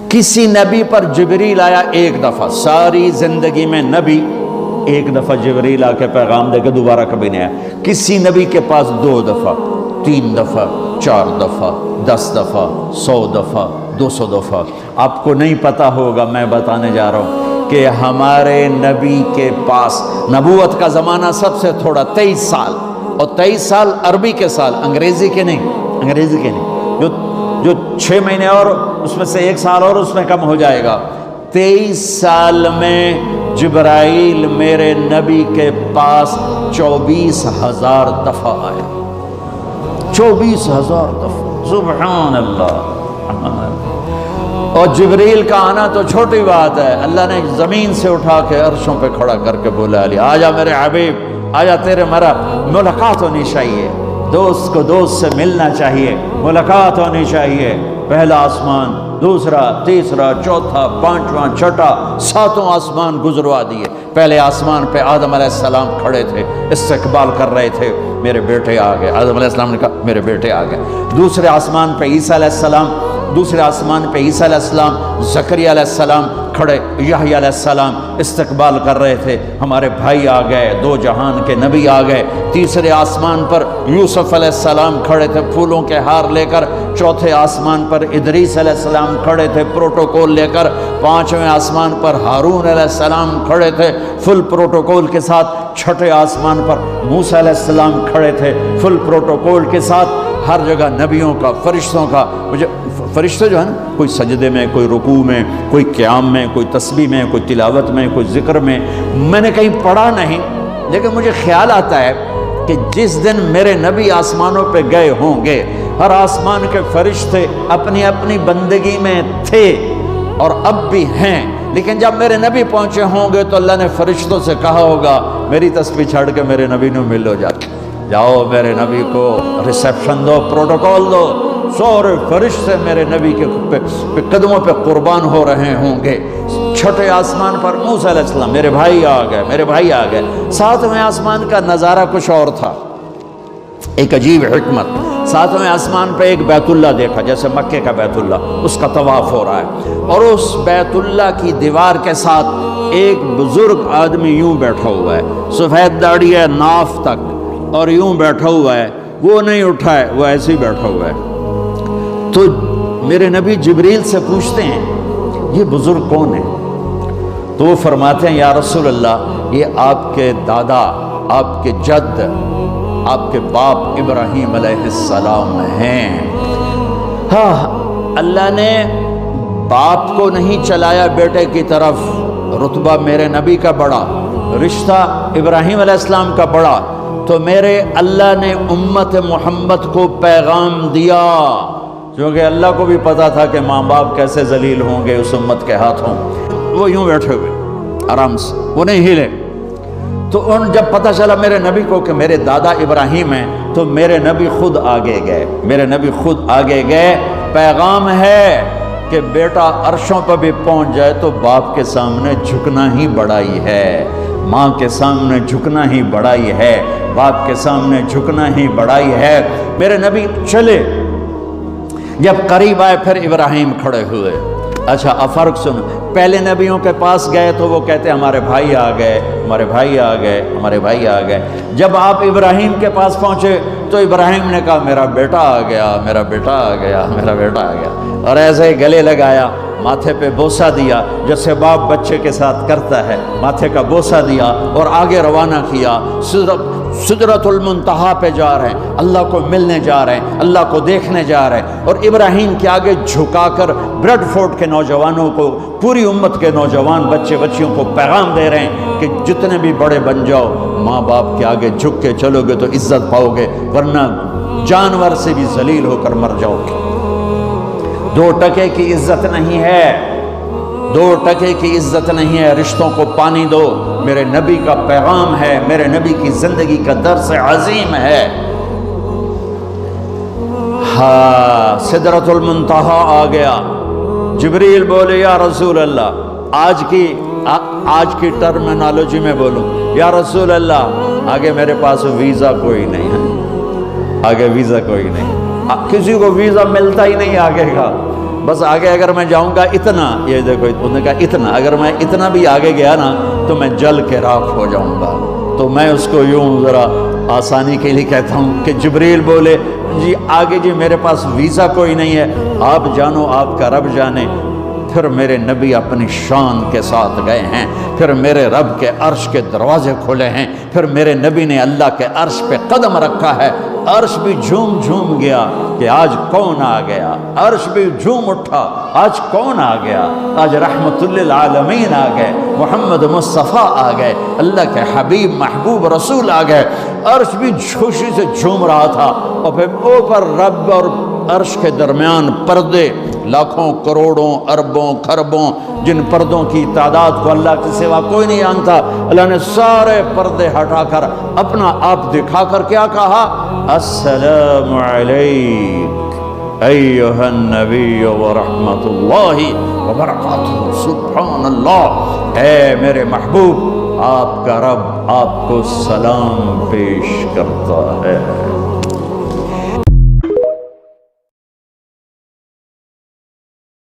کسی نبی پر جبریل آیا ایک دفعہ، ساری زندگی میں نبی ایک دفعہ جبریل آ کے پیغام دے کے دوبارہ کبھی نہیں آیا۔ کسی نبی کے پاس 2 دفعہ، 3 دفعہ، 4 دفعہ، 10 دفعہ، 100 دفعہ، 200 دفعہ۔ آپ کو نہیں پتا ہوگا، میں بتانے جا رہا ہوں کہ ہمارے نبی کے پاس نبوت کا زمانہ سب سے تھوڑا 23 سال، اور 23 سال عربی کے سال، انگریزی کے نہیں، انگریزی کے نہیں، جو 6 مہینے اور اس میں سے 1 سال اور اس میں کم ہو جائے گا۔ 23 سال میں جبرائیل میرے نبی کے پاس 24,000 دفعہ آیا، 24,000 دفعہ، سبحان اللہ۔ اور جبریل کا آنا تو چھوٹی بات ہے، اللہ نے زمین سے اٹھا کے عرشوں پہ کھڑا کر کے بولا علی آجا میرے حبیب، آجا تیرے مرا ملاقات ہونی چاہیے، دوست کو دوست سے ملنا چاہیے، ملاقات ہونی چاہیے۔ پہلا آسمان، دوسرا، تیسرا، چوتھا، پانچواں، چھٹا، 7واں آسمان گزروا دیے۔ پہلے آسمان پہ آدم علیہ السلام کھڑے تھے، استقبال کر رہے تھے، میرے بیٹے آ گئے۔ آدم علیہ السلام نے کہا میرے بیٹے آ گئے۔ دوسرے آسمان پہ عیسیٰ علیہ السلام، دوسرے آسمان پہ عیسیٰ علیہ السلام، زکریا علیہ السلام کھڑے، یحییٰ علیہ السلام استقبال کر رہے تھے، ہمارے بھائی آ گئے، 2 جہان کے نبی آ گئے۔ تیسرے آسمان پر یوسف علیہ السلام کھڑے تھے پھولوں کے ہار لے کر۔ چوتھے آسمان پر ادریس علیہ السلام کھڑے تھے پروٹوکول لے کر۔ 5ویں آسمان پر ہارون علیہ السلام کھڑے تھے فل پروٹوکول کے ساتھ۔ چھٹے آسمان پر موسیٰ علیہ السلام کھڑے تھے فل پروٹوکول کے ساتھ۔ ہر جگہ نبیوں کا، فرشتوں کا، مجھے فرشتے جو ہے نا، کوئی سجدے میں، کوئی رکوع میں، کوئی قیام میں، کوئی تسبیح میں، کوئی تلاوت میں، کوئی ذکر میں، میں نے کہیں پڑھا نہیں، لیکن مجھے خیال آتا ہے کہ جس دن میرے نبی آسمانوں پہ گئے ہوں گے، ہر آسمان کے فرشتے اپنی اپنی بندگی میں تھے اور اب بھی ہیں، لیکن جب میرے نبی پہنچے ہوں گے تو اللہ نے فرشتوں سے کہا ہوگا میری تسبیح چھڑ کے میرے نبی نے ملو، جاؤ میرے نبی کو ریسیپشن دو، پروٹوکول دو۔ سارے فرشتے میرے نبی کے قدموں پہ قربان ہو رہے ہوں گے۔ چھٹے آسمان پر موسیٰ علیہ السلام، میرے بھائی آ گئے، میرے بھائی آ گئے۔ 7ویں آسمان کا نظارہ کچھ اور تھا، ایک عجیب حکمت۔ 7ویں آسمان پہ ایک بیت اللہ دیکھا، جیسے مکے کا بیت اللہ، اس کا طواف ہو رہا ہے، اور اس بیت اللہ کی دیوار کے ساتھ ایک بزرگ آدمی یوں بیٹھا ہوا ہے، سفید داڑھی ہے ناف تک، اور یوں بیٹھا ہوا ہے، وہ نہیں اٹھا ہے، وہ ایسے ہی بیٹھا ہوا ہے۔ تو میرے نبی جبریل سے پوچھتے ہیں یہ بزرگ کون ہے؟ تو وہ فرماتے ہیں یا رسول اللہ یہ آپ کے دادا، آپ کے جد، آپ کے باپ ابراہیم علیہ السلام ہیں۔ ہاں، اللہ نے باپ کو نہیں چلایا بیٹے کی طرف، رتبہ میرے نبی کا بڑا، رشتہ ابراہیم علیہ السلام کا بڑا، تو میرے اللہ نے امت محمد کو پیغام دیا، کیونکہ اللہ کو بھی پتا تھا کہ ماں باپ کیسے ذلیل ہوں گے اس امت کے ہاتھوں۔ وہ یوں بیٹھے ہوئے آرام سے، وہ نہیں ہلے۔ تو ان جب پتہ چلا میرے نبی کو کہ میرے دادا ابراہیم ہیں، تو میرے نبی خود آگے گئے، میرے نبی خود آگے گئے۔ پیغام ہے کہ بیٹا عرشوں پر بھی پہنچ جائے تو باپ کے سامنے جھکنا ہی بڑائی ہے، ماں کے سامنے جھکنا ہی بڑائی ہے، باپ کے سامنے جھکنا ہی بڑائی ہے۔ میرے نبی چلے، جب قریب آئے پھر ابراہیم کھڑے ہوئے۔ اچھا اب فرق سن، پہلے نبیوں کے پاس گئے تو وہ کہتے ہمارے بھائی آ گئے، ہمارے بھائی آ گئے، ہمارے بھائی آ گئے۔ جب آپ ابراہیم کے پاس پہنچے تو ابراہیم نے کہا میرا بیٹا آ گیا، میرا بیٹا آ گیا، میرا بیٹا آ گیا، اور ایسے ہی گلے لگایا، ماتھے پہ بوسہ دیا، جیسے باپ بچے کے ساتھ کرتا ہے، ماتھے کا بوسہ دیا اور آگے روانہ کیا۔ سدرۃ المنتہا پہ جا رہے ہیں، اللہ کو ملنے جا رہے ہیں، اللہ کو دیکھنے جا رہے ہیں، اور ابراہیم کے آگے جھکا کر بریڈ فورٹ کے نوجوانوں کو، پوری امت کے نوجوان بچے بچیوں کو پیغام دے رہے ہیں کہ جتنے بھی بڑے بن جاؤ، ماں باپ کے آگے جھک کے چلو گے تو عزت پاؤ گے، ورنہ جانور سے بھی ذلیل ہو کر مر جاؤ گے۔ 2 ٹکے کی عزت نہیں ہے، 2 ٹکے کی عزت نہیں ہے، رشتوں کو پانی دو۔ میرے نبی کا پیغام ہے، میرے نبی کی زندگی کا درس عظیم ہے۔ ہاں، سدرۃ المنتہا آ گیا، جبریل بولے یا رسول اللہ، آج کی ٹرمینالوجی میں بولوں، یا رسول اللہ آگے میرے پاس ویزا کوئی نہیں ہے، آگے ویزا کوئی نہیں، کسی کو ویزا ملتا ہی نہیں آگے کا۔ بس آگے اگر میں جاؤں گا اتنا، یہ دیکھو انہوں نے کہا اتنا، اگر میں اتنا بھی آگے گیا نا تو میں جل کے راکھ ہو جاؤں گا۔ تو میں اس کو یوں ذرا آسانی کے لیے کہتا ہوں کہ جبریل بولے جی آگے جی میرے پاس ویزا کوئی نہیں ہے، آپ جانو آپ کا رب جانے۔ پھر میرے نبی اپنی شان کے ساتھ گئے ہیں، پھر میرے رب کے عرش کے دروازے کھلے ہیں، پھر میرے نبی نے اللہ کے عرش پہ قدم رکھا ہے، عرش بھی جھوم جھوم گیا کہ آج کون آ گیا، عرش بھی جھوم اٹھا آج کون آ گیا، آج رحمت للعالمین آ گئے، محمد مصطفیٰ آ گئے، اللہ کے حبیب محبوب رسول آ گئے۔ عرش بھی خوشی سے جھوم رہا تھا، اور پھر اوپر رب اور عرش کے درمیان پردے، لاکھوں کروڑوں اربوں خربوں، جن پردوں کی تعداد کو اللہ کے سوا کوئی نہیں جانتا، اللہ نے سارے پردے ہٹا کر اپنا آپ دکھا کر کیا کہا، السلام علیک ایھا النبی ورحمۃ اللہ وبرکاتہ۔ سبحان اللہ، اے میرے محبوب، آپ کا رب آپ کو سلام پیش کرتا ہے۔